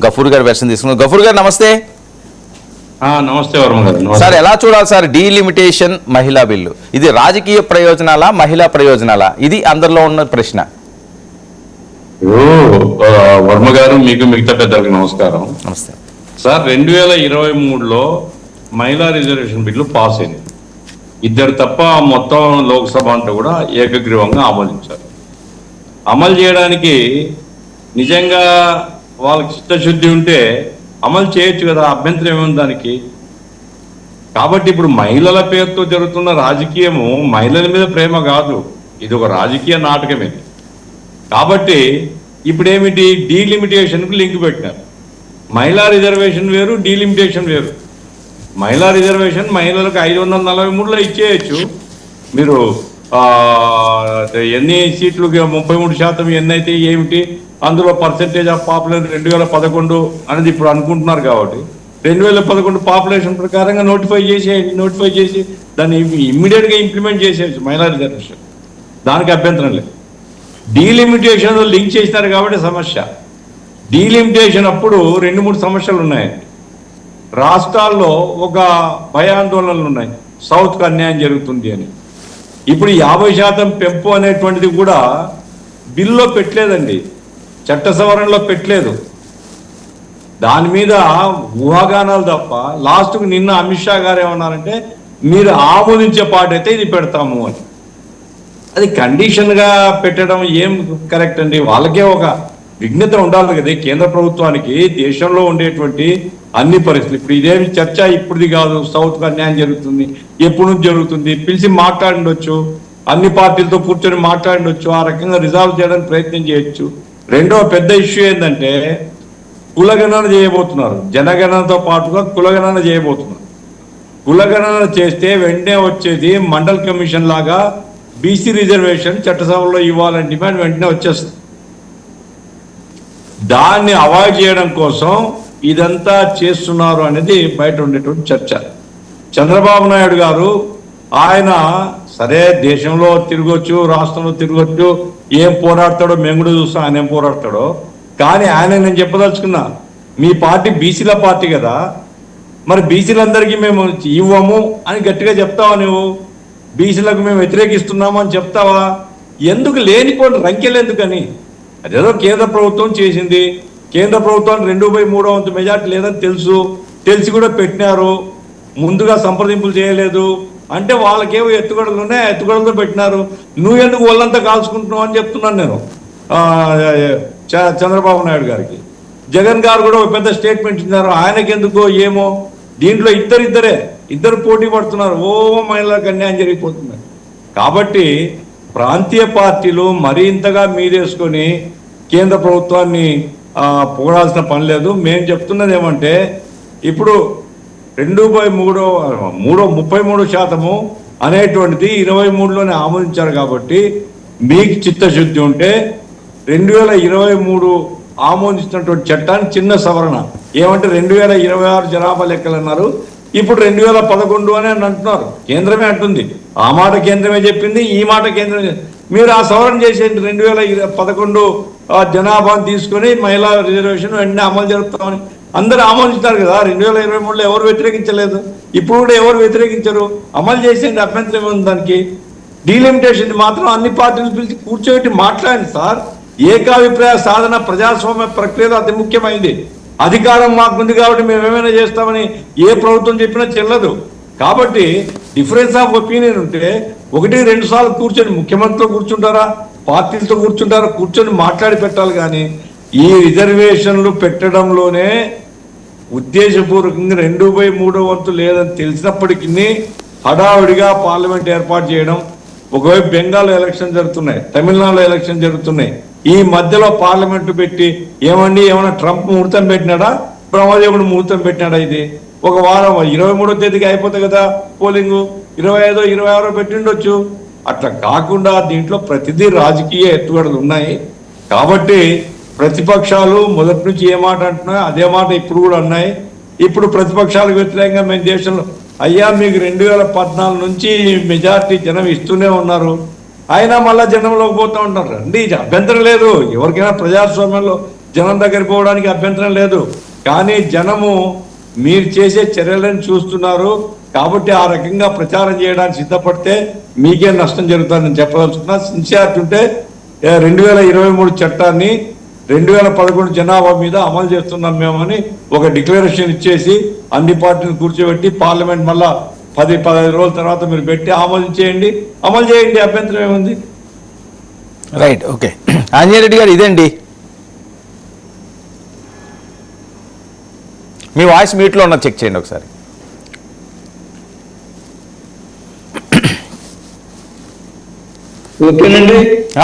గఫూర్ గారి వెర్షన్ తీసుకున్నాం. గఫూర్ గారు నమస్తే. నమస్తే వర్మ గారు. సార్ ఎలా చూడాలి సార్ డీలిమిటేషన్ మహిళా బిల్లు? ఇది రాజకీయ ప్రయోజనాలా మహిళా ప్రయోజనాలా? ఇది అందరిలో ఉన్న ప్రశ్న. వర్మ గారు, మీకు మిగతా పెద్దలకు నమస్కారం. నమస్తే సార్. 2023లో మహిళా రిజర్వేషన్ బిల్లు పాస్ అయింది. ఇద్దరు తప్ప మొత్తం లోక్సభ అంతా కూడా ఏకగ్రీవంగా ఆమోదించారు. అమలు చేయడానికి నిజంగా వాళ్ళకి చిత్తశుద్ధి ఉంటే అమలు చేయొచ్చు కదా, అభ్యంతరం ఏముంది దానికి? కాబట్టి ఇప్పుడు మహిళల పేరుతో జరుగుతున్న రాజకీయము మహిళల మీద ప్రేమ కాదు, ఇది ఒక రాజకీయ నాటకం ఇది. కాబట్టి ఇప్పుడు ఏమిటి, డీలిమిటేషన్కు లింక్ పెట్టినారు. మహిళా రిజర్వేషన్ వేరు, డీలిమిటేషన్ వేరు. మహిళా రిజర్వేషన్ మహిళలకు 543లో ఇచ్చేయచ్చు. మీరు ఎన్ని సీట్లు 33% ఎన్ని అయితే ఏమిటి, అందులో పర్సెంటేజ్ ఆఫ్ పాపులేషన్ 2011 అనేది ఇప్పుడు అనుకుంటున్నారు. కాబట్టి 2011 పాపులేషన్ ప్రకారంగా నోటిఫై చేసి దాన్ని ఇమ్మీడియట్గా ఇంప్లిమెంట్ చేసేయచ్చు మహిళా రిజర్వేషన్. దానికి అభ్యంతరం లేదు. డీలిమిటేషన్ లింక్ చేసినారు కాబట్టి సమస్య. డీలిమిటేషన్ అప్పుడు 2-3 సమస్యలు ఉన్నాయండి. రాష్ట్రాల్లో ఒక భయాందోళనలు ఉన్నాయి, సౌత్కు అన్యాయం జరుగుతుంది అని. ఇప్పుడు 50% పెంపు అనేటువంటిది కూడా బిల్లో పెట్టలేదండి, చట్ట సవరణలో పెట్టలేదు. దాని మీద ఊహాగానాలు తప్ప. లాస్ట్కు నిన్న అమిత్ షా గారు ఏమన్నారంటే, మీరు ఆమోదించే పాటైతే ఇది పెడతాము అని. అది కండిషన్గా పెట్టడం ఏం కరెక్ట్ అండి? వాళ్ళకే ఒక విఘ్నత ఉండాలి కదా కేంద్ర ప్రభుత్వానికి, దేశంలో ఉండేటువంటి అన్ని పరిస్థితులు. ఇప్పుడు ఇదేమి చర్చ ఇప్పుడుది కాదు, సౌత్కు అన్యాయం జరుగుతుంది, ఎప్పుడు నుంచి జరుగుతుంది, పిలిచి మాట్లాడిండొచ్చు, అన్ని పార్టీలతో కూర్చొని మాట్లాడిండొచ్చు, ఆ రకంగా రిజాల్వ్ చేయడానికి ప్రయత్నం చేయొచ్చు. రెండవ పెద్ద ఇష్యూ ఏంటంటే కులగణన చేయబోతున్నారు. జనగణనతో పాటుగా కులగణన చేయబోతున్నారు. కులగణన చేస్తే వెంటనే వచ్చేది మండల్ కమిషన్ లాగా బీసీ రిజర్వేషన్ చట్టసభలో ఇవ్వాలని డిమాండ్ వెంటనే వచ్చేస్తుంది. దాన్ని అవాయిడ్ చేయడం కోసం ఇదంతా చేస్తున్నారు అనేది బయట ఉండేటువంటి చర్చ. చంద్రబాబు నాయుడు గారు ఆయన సరే దేశంలో తిరగొచ్చు, రాష్ట్రంలో తిరగొచ్చు, ఏం పోరాడతాడో మేము కూడా చూస్తాం ఆయన ఏం పోరాడతాడో. కానీ ఆయన నేను చెప్పదలుచుకున్నా, మీ పార్టీ బీసీల పార్టీ కదా, మరి బీసీలందరికీ మేము ఇవ్వము అని గట్టిగా చెప్తావా? నువ్వు బీసీలకు మేము వ్యతిరేకిస్తున్నాము అని చెప్తావా? ఎందుకు లేనిపోయిన రంకెలు ఎందుకని? అదేదో కేంద్ర ప్రభుత్వం చేసింది, కేంద్ర ప్రభుత్వానికి 2/3 వంతు మెజార్టీ లేదని తెలిసి కూడా పెట్టినారు, ముందుగా సంప్రదింపులు చేయలేదు అంటే వాళ్ళకేవో ఎత్తుగడలు ఉన్నాయి, ఎత్తుగడలతో పెట్టినారు. నువ్వు ఎందుకు వాళ్ళంతా కాల్చుకుంటున్నావు అని చెప్తున్నాను నేను చంద్రబాబు నాయుడు గారికి. జగన్ గారు కూడా ఒక పెద్ద స్టేట్మెంట్ ఇచ్చినారు, ఆయనకెందుకో ఏమో. దీంట్లో ఇద్దరు పోటీ పడుతున్నారు, మహిళలకు అన్యాయం జరిగిపోతున్నారు. కాబట్టి ప్రాంతీయ పార్టీలు మరీ ఇంతగా మీదేసుకొని కేంద్ర ప్రభుత్వాన్ని పొగడాల్సిన పని లేదు. మేము చెప్తున్నది ఏమంటే, ఇప్పుడు 33% అనేటువంటిది 23లోనే ఆమోదించారు. కాబట్టి మీకు చిత్తశుద్ధి ఉంటే 2023 ఆమోదించినటువంటి చట్టాన్ని చిన్న సవరణ ఏమంటే 2026 జనాభా లెక్కలు అన్నారు, ఇప్పుడు 2011 అని అంటున్నారు. కేంద్రమే అంటుంది, ఆ మాట కేంద్రమే చెప్పింది, ఈ మాట కేంద్రమే. మీరు ఆ సవరణ చేసేది 2011 జనాభాను తీసుకొని మహిళా రిజర్వేషన్ వెంటనే అమలు జరుపుతామని అందరూ ఆమోదించారు కదా. 2023లో ఎవరు వ్యతిరేకించలేదు, ఇప్పుడు కూడా ఎవరు వ్యతిరేకించరు. అమలు చేసేది అభ్యంతరం ఉంది దానికి. డీలిమిటేషన్ మాత్రం అన్ని పార్టీలు పిలిచి కూర్చోబెట్టి మాట్లాడండి సార్. ఏకాభిప్రాయ సాధన ప్రజాస్వామ్య ప్రక్రియలో అతి ముఖ్యమైంది. అధికారం మాకుంది కాబట్టి మేము ఏమైనా చేస్తామని ఏ ప్రభుత్వం చెప్పినా చెల్లదు. కాబట్టి డిఫరెన్స్ ఆఫ్ ఒపీనియన్ ఉంటే 1-2 సార్లు కూర్చొని, ముఖ్యమంత్రితో కూర్చుంటారా, పార్టీలతో కూర్చుంటారా, కూర్చొని మాట్లాడి పెట్టాలి. కానీ ఈ రిజర్వేషన్లు పెట్టడంలోనే ఉద్దేశపూర్వకంగా 2/3 వంతు లేదని తెలిసినప్పటికీ హడావుడిగా పార్లమెంట్ ఏర్పాటు చేయడం. ఒకవైపు బెంగాల్ ఎలక్షన్ జరుగుతున్నాయి, తమిళనాడులో ఎలక్షన్ జరుగుతున్నాయి. ఈ మధ్యలో పార్లమెంటు పెట్టి ఏమన్నా ట్రంప్ ముహూర్తం పెట్టినాడా, బ్రహ్మదేవుడు ముహూర్తం పెట్టినాడా? ఇది ఒక వారం 23వ తేదీకి అయిపోతుంది కదా పోలింగు, 25, 26 పెట్టిండొచ్చు. అట్లా కాకుండా దీంట్లో ప్రతిదీ రాజకీయ ఎత్తుగడలు ఉన్నాయి. కాబట్టి ప్రతిపక్షాలు మొదటి నుంచి ఏ మాట అంటున్నాయో అదే మాట ఇప్పుడు కూడా ఉన్నాయి. ఇప్పుడు ప్రతిపక్షాలకు వ్యతిరేకంగా మేము దేశంలో అయ్యా మీకు 2014 నుంచి మెజార్టీ జనం ఇస్తూనే ఉన్నారు, అయినా మళ్ళా జనంలోకి పోతూ ఉంటారు. అండి అభ్యంతరం లేదు, ఎవరికైనా ప్రజాస్వామ్యంలో జనం దగ్గరికి పోవడానికి అభ్యంతరం లేదు. కానీ జనము మీరు చేసే చర్యలను చూస్తున్నారు కాబట్టి ఆ రకంగా ప్రచారం చేయడానికి సిద్ధపడితే మీకే నష్టం జరుగుతుందని చెప్పదలుచుకున్నా. సిన్సియారిటీ ఉంటే 2023 చట్టాన్ని 2011 జనాభా మీద అమలు చేస్తున్నాం మేమని ఒక డిక్లరేషన్ ఇచ్చేసి అన్ని పార్టీలు కూర్చోబెట్టి పార్లమెంట్ మళ్ళా 10-15 రోజుల తర్వాత మీరు పెట్టి అమలు చేయండి, అభ్యంతరం ఏముంది? Right, okay. ఆంజనేయ రెడ్డి గారు, ఇదేంటి మీ వాయిస్ మ్యూట్లో ఉన్న చెక్ చేయండి ఒకసారి. ఓకేనండి.